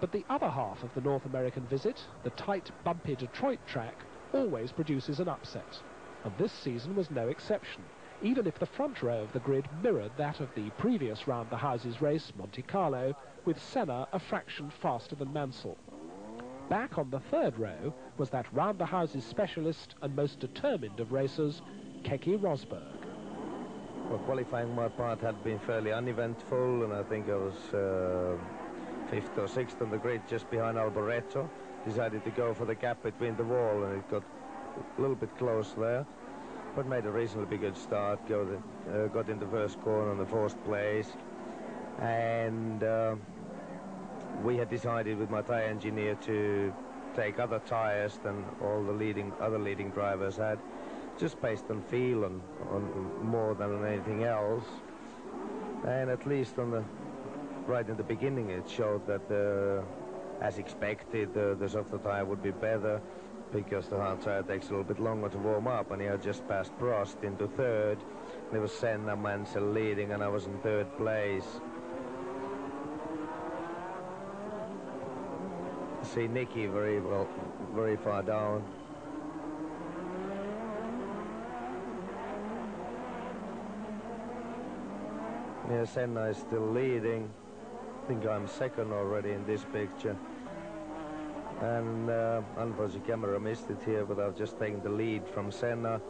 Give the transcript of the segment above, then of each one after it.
But the other half of the North American visit, the tight, bumpy Detroit track, always produces an upset. And this season was no exception, even if the front row of the grid mirrored that of the previous round-the-houses race, Monte Carlo, with Senna a fraction faster than Mansell. Back on the third row was that round-the-houses specialist and most determined of racers, Keke Rosberg. Well, qualifying my part had been fairly uneventful, and I think I was 5th or 6th on the grid, just behind Alboreto. Decided to go for the gap between the wall, and it got a little bit close there, but made a reasonably good start. Got in the first corner on the 4th place, and we had decided with my tyre engineer to take other tyres than all the other leading drivers had, just based on feel and on more than on anything else. And at least right in the beginning, it showed that as expected, the softer tyre would be better, because the hard tyre takes a little bit longer to warm up, and he had just passed Prost into 3rd. There was Senna, Mansell leading, and I was in 3rd place. See Nicky very far down. Yeah, Senna is still leading. I think I'm 2nd already in this picture. And unfortunately, camera missed it here, but I've just taken the lead from Senna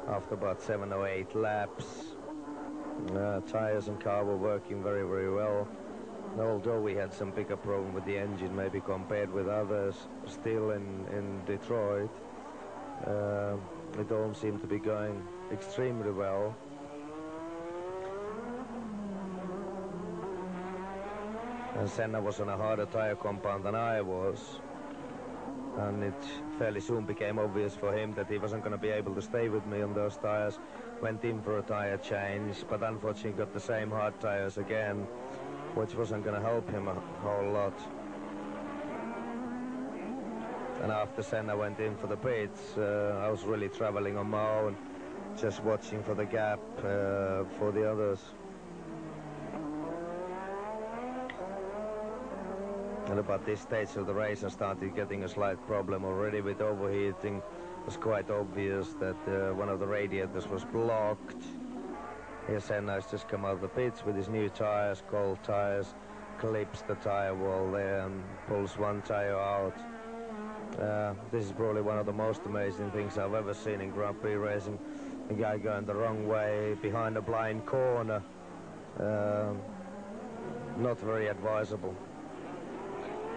after about 7 or 8 laps. Tires and car were working very, very well. And although we had some bigger problem with the engine, maybe compared with others, still in Detroit, it all seemed to be going extremely well. And Senna was on a harder tire compound than I was, and it fairly soon became obvious for him that he wasn't going to be able to stay with me on those tires. Went in for a tire change, but unfortunately got the same hard tires again, which wasn't going to help him a whole lot. And after Senna went in for the pits, I was really traveling on my own, just watching for the gap for the others. And about this stage of the race, I started getting a slight problem already with overheating. It was quite obvious that one of the radiators was blocked. Here Senna has just come out of the pits with his new tires, cold tires, clips the tire wall there and pulls one tire out. This is probably one of the most amazing things I've ever seen in Grand Prix racing. A guy going the wrong way behind a blind corner. Not very advisable.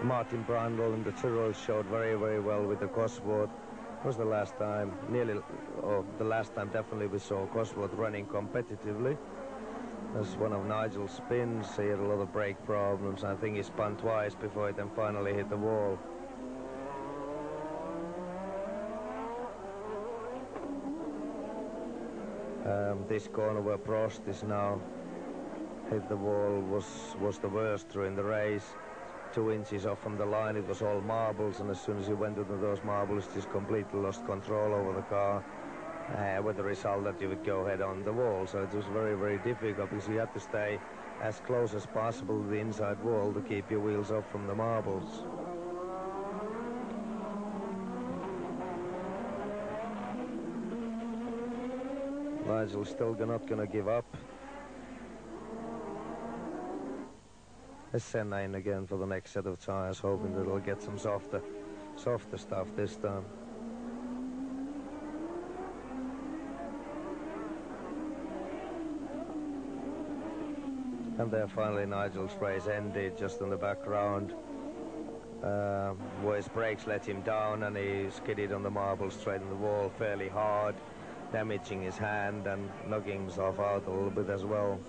Martin Brundle in the Tyrrell showed very, very well with the Cosworth. It was the last time, the last time definitely we saw Cosworth running competitively. That's one of Nigel's spins. He had a lot of brake problems. I think he spun twice before he then finally hit the wall. This corner where Prost is now hit the wall was the worst during the race. 2 inches off from the line, it was all marbles, and as soon as he went into those marbles, just completely lost control over the car, with the result that you would go head on the wall. So it was very, very difficult, because you had to stay as close as possible to the inside wall to keep your wheels off from the marbles. Nigel's still not going to give up. There's Senna in again for the next set of tires, hoping that it'll get some softer stuff this time. And there finally Nigel's race ended, just in the background, where his brakes let him down and he skidded on the marble straight in the wall fairly hard, damaging his hand and knocking himself out a little bit as well.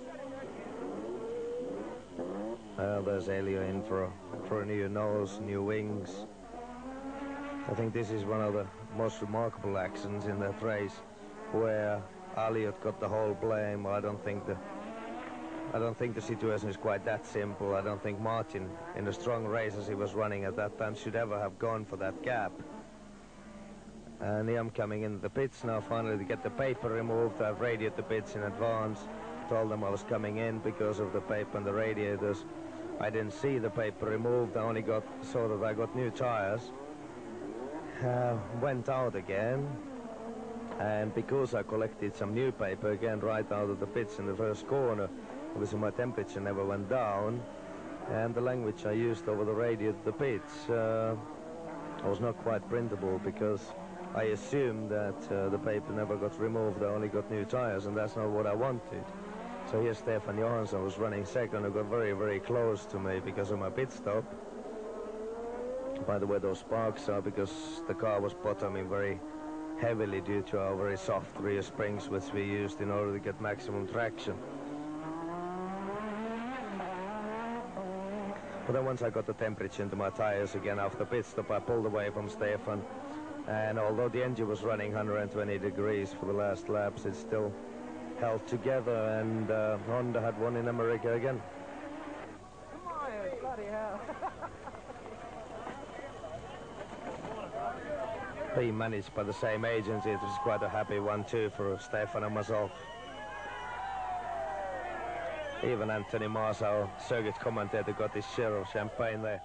There's Elio in for a new nose, new wings. I think this is one of the most remarkable accidents in that race, where Elliott got the whole blame. I don't think the situation is quite that simple. I don't think Martin, in the strong race as he was running at that time, should ever have gone for that gap. And here I'm coming in the pits now, finally, to get the paper removed. I've radioed the pits in advance, told them I was coming in because of the paper and the radiators. I didn't see the paper removed. I only saw that I got new tires. Went out again, and because I collected some new paper again right out of the pits in the first corner, obviously my temperature never went down, and the language I used over the radio at the pits was not quite printable, because I assumed that the paper never got removed. I only got new tires, and that's not what I wanted. So here Stefan Johansson was running second, who got very, very close to me because of my pit stop. By the way, those sparks are because the car was bottoming very heavily due to our very soft rear springs, which we used in order to get maximum traction. But then once I got the temperature into my tires again after pit stop, I pulled away from Stefan. And although the engine was running 120 degrees for the last laps, it still held together, and Honda had won in America again. Come on, bloody hell. Being managed by the same agency, it was quite a happy one too for Stefan and myself. Even Anthony Mars, our circuit commentator, got his share of champagne there.